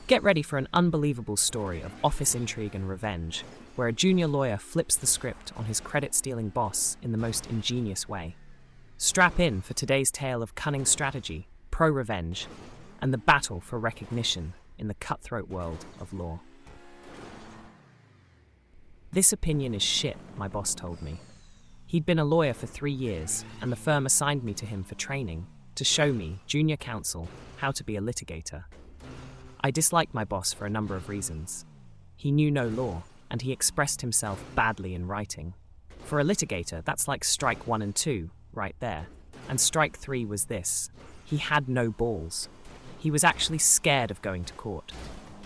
Get ready for an unbelievable story of office intrigue and revenge, where a junior lawyer flips the script on his credit-stealing boss in the most ingenious way. Strap in for today's tale of cunning strategy, ProRevenge, and the battle for recognition in the cutthroat world of law. This opinion is shit, my boss told me. He'd been a lawyer for 3 years, and the firm assigned me to him for training, to show me, junior counsel, how to be a litigator. I disliked my boss for a number of reasons. He knew no law, and he expressed himself badly in writing. For a litigator, that's like strike 1 and 2, right there. And strike 3 was this: he had no balls. He was actually scared of going to court.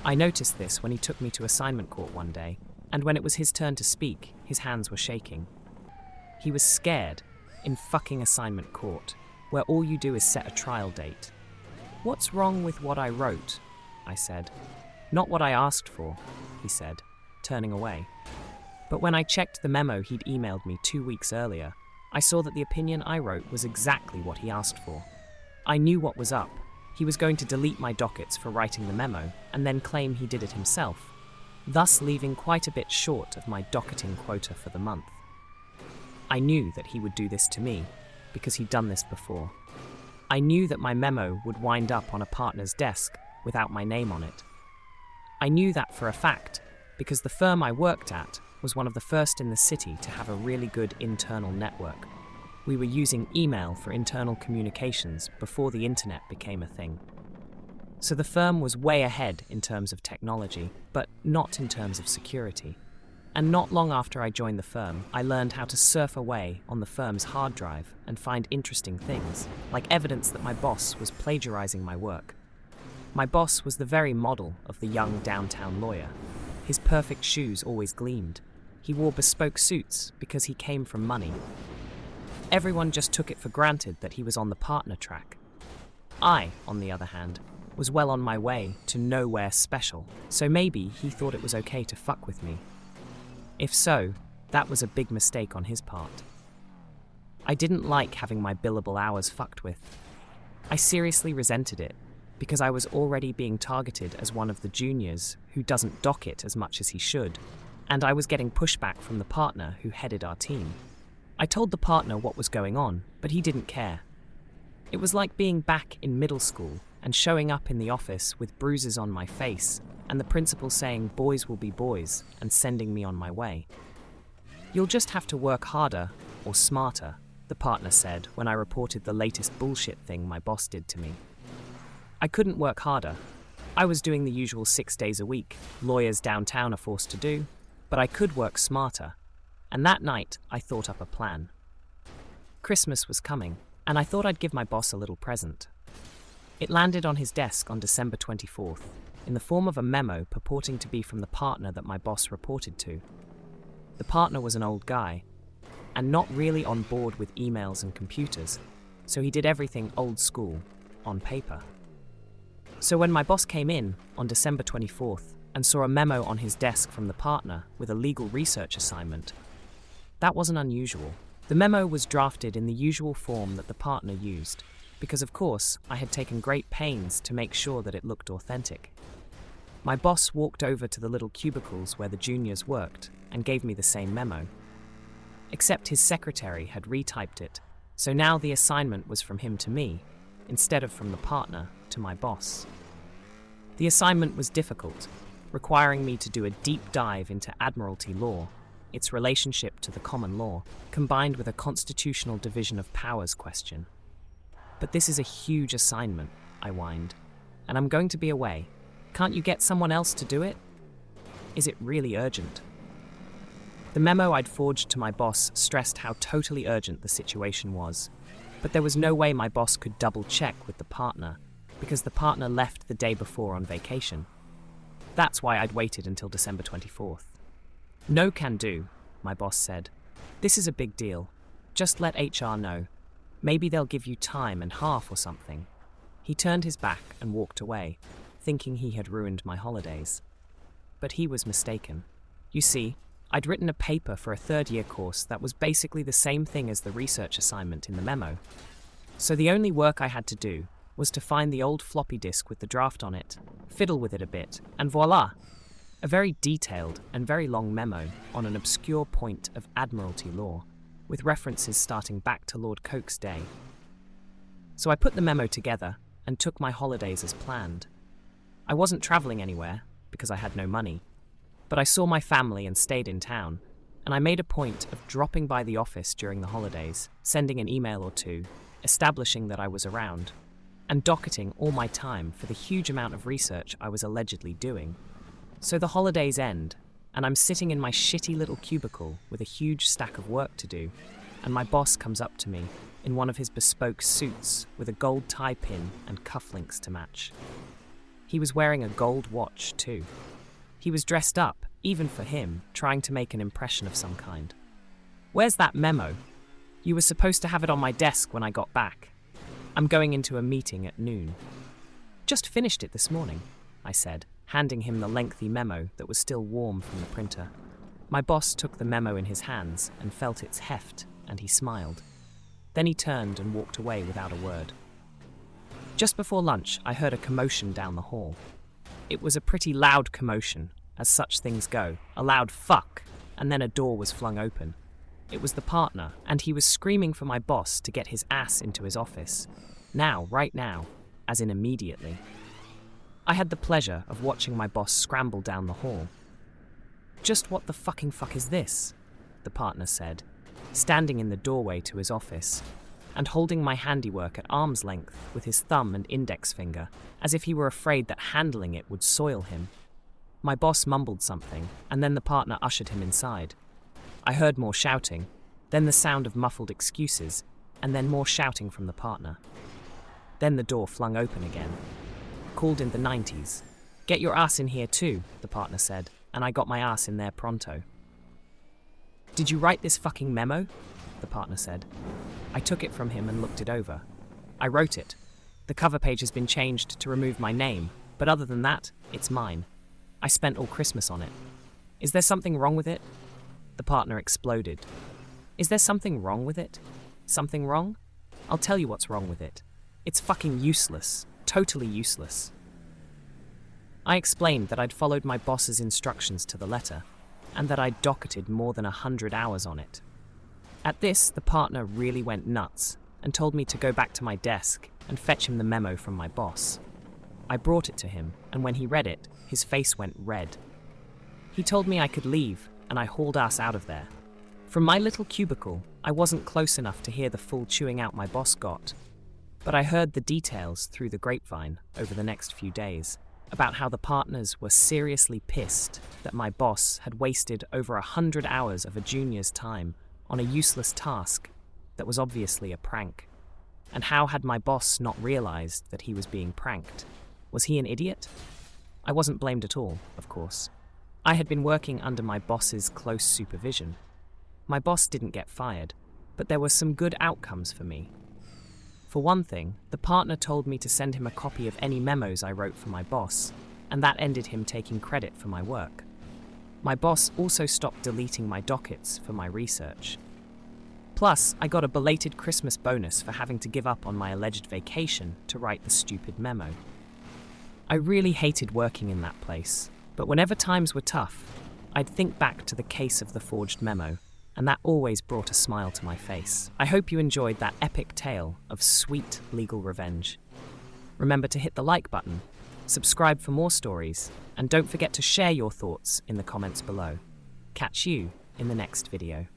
I noticed this when he took me to assignment court one day, and when it was his turn to speak, his hands were shaking. He was scared in fucking assignment court, where all you do is set a trial date. "What's wrong with what I wrote?" I said. "Not what I asked for," he said, turning away. But when I checked the memo he'd emailed me 2 weeks earlier, I saw that the opinion I wrote was exactly what he asked for. I knew what was up. He was going to delete my dockets for writing the memo and then claim he did it himself, thus leaving quite a bit short of my docketing quota for the month. I knew that he would do this to me because he'd done this before. I knew that my memo would wind up on a partner's desk without my name on it. I knew that for a fact because the firm I worked at was one of the first in the city to have a really good internal network. We were using email for internal communications before the internet became a thing. So the firm was way ahead in terms of technology, but not in terms of security. And not long after I joined the firm, I learned how to surf away on the firm's hard drive and find interesting things, like evidence that my boss was plagiarizing my work. My boss was the very model of the young downtown lawyer. His perfect shoes always gleamed. He wore bespoke suits because he came from money. Everyone just took it for granted that he was on the partner track. I, on the other hand, was well on my way to nowhere special, so maybe he thought it was okay to fuck with me. If so, that was a big mistake on his part. I didn't like having my billable hours fucked with. I seriously resented it, because I was already being targeted as one of the juniors who doesn't docket as much as he should, and I was getting pushback from the partner who headed our team. I told the partner what was going on, but he didn't care. It was like being back in middle school and showing up in the office with bruises on my face and the principal saying boys will be boys and sending me on my way. "You'll just have to work harder or smarter," the partner said when I reported the latest bullshit thing my boss did to me. I couldn't work harder. I was doing the usual 6 days a week lawyers downtown are forced to do, but I could work smarter. And that night, I thought up a plan. Christmas was coming, and I thought I'd give my boss a little present. It landed on his desk on December 24th, in the form of a memo purporting to be from the partner that my boss reported to. The partner was an old guy, and not really on board with emails and computers, so he did everything old school, on paper. So when my boss came in on December 24th and saw a memo on his desk from the partner with a legal research assignment, that wasn't unusual. The memo was drafted in the usual form that the partner used, because of course I had taken great pains to make sure that it looked authentic. My boss walked over to the little cubicles where the juniors worked and gave me the same memo. Except his secretary had retyped it, so now the assignment was from him to me, instead of from the partner to my boss. The assignment was difficult, requiring me to do a deep dive into admiralty law, its relationship to the common law, combined with a constitutional division of powers question. "But this is a huge assignment," I whined, "and I'm going to be away. Can't you get someone else to do it? Is it really urgent?" The memo I'd forged to my boss stressed how totally urgent the situation was, but there was no way my boss could double-check with the partner, because the partner left the day before on vacation. That's why I'd waited until December 24th. "No can do," my boss said. "This is a big deal. Just let HR know. Maybe they'll give you time and half or something." He turned his back and walked away, thinking he had ruined my holidays. But he was mistaken. You see, I'd written a paper for a third-year course that was basically the same thing as the research assignment in the memo. So the only work I had to do was to find the old floppy disk with the draft on it, fiddle with it a bit, and voila! A very detailed and very long memo on an obscure point of Admiralty law, with references starting back to Lord Coke's day. So I put the memo together and took my holidays as planned. I wasn't travelling anywhere, because I had no money, but I saw my family and stayed in town, and I made a point of dropping by the office during the holidays, sending an email or two, establishing that I was around, and docketing all my time for the huge amount of research I was allegedly doing. So the holidays end, and I'm sitting in my shitty little cubicle with a huge stack of work to do, and my boss comes up to me in one of his bespoke suits with a gold tie pin and cufflinks to match. He was wearing a gold watch too. He was dressed up, even for him, trying to make an impression of some kind. "Where's that memo? You were supposed to have it on my desk when I got back. I'm going into a meeting at noon." "Just finished it this morning," I said, handing him the lengthy memo that was still warm from the printer. My boss took the memo in his hands and felt its heft, and he smiled. Then he turned and walked away without a word. Just before lunch, I heard a commotion down the hall. It was a pretty loud commotion, as such things go, a loud fuck, and then a door was flung open. It was the partner, and he was screaming for my boss to get his ass into his office. Now, right now, as in immediately. I had the pleasure of watching my boss scramble down the hall. "Just what the fucking fuck is this?" the partner said, standing in the doorway to his office, and holding my handiwork at arm's length with his thumb and index finger, as if he were afraid that handling it would soil him. My boss mumbled something, and then the partner ushered him inside. I heard more shouting, then the sound of muffled excuses, and then more shouting from the partner. Then the door flung open again. Called in the 90s. "Get your ass in here too," the partner said, and I got my ass in there pronto. "Did you write this fucking memo?" the partner said. I took it from him and looked it over. "I wrote it. The cover page has been changed to remove my name, but other than that, it's mine. I spent all Christmas on it. Is there something wrong with it?" The partner exploded. "Is there something wrong with it? Something wrong? I'll tell you what's wrong with it. It's fucking useless. Totally useless." I explained that I'd followed my boss's instructions to the letter, and that I'd docketed more than 100 hours on it. At this, the partner really went nuts, and told me to go back to my desk and fetch him the memo from my boss. I brought it to him, and when he read it, his face went red. He told me I could leave, and I hauled ass out of there. From my little cubicle, I wasn't close enough to hear the full chewing out my boss got, but I heard the details through the grapevine over the next few days about how the partners were seriously pissed that my boss had wasted over 100 hours of a junior's time on a useless task that was obviously a prank. And how had my boss not realized that he was being pranked? Was he an idiot? I wasn't blamed at all, of course. I had been working under my boss's close supervision. My boss didn't get fired, but there were some good outcomes for me. For one thing, the partner told me to send him a copy of any memos I wrote for my boss, and that ended him taking credit for my work. My boss also stopped deleting my dockets for my research. Plus, I got a belated Christmas bonus for having to give up on my alleged vacation to write the stupid memo. I really hated working in that place, but whenever times were tough, I'd think back to the case of the forged memo, and that always brought a smile to my face. I hope you enjoyed that epic tale of sweet legal revenge. Remember to hit the like button, subscribe for more stories, and don't forget to share your thoughts in the comments below. Catch you in the next video.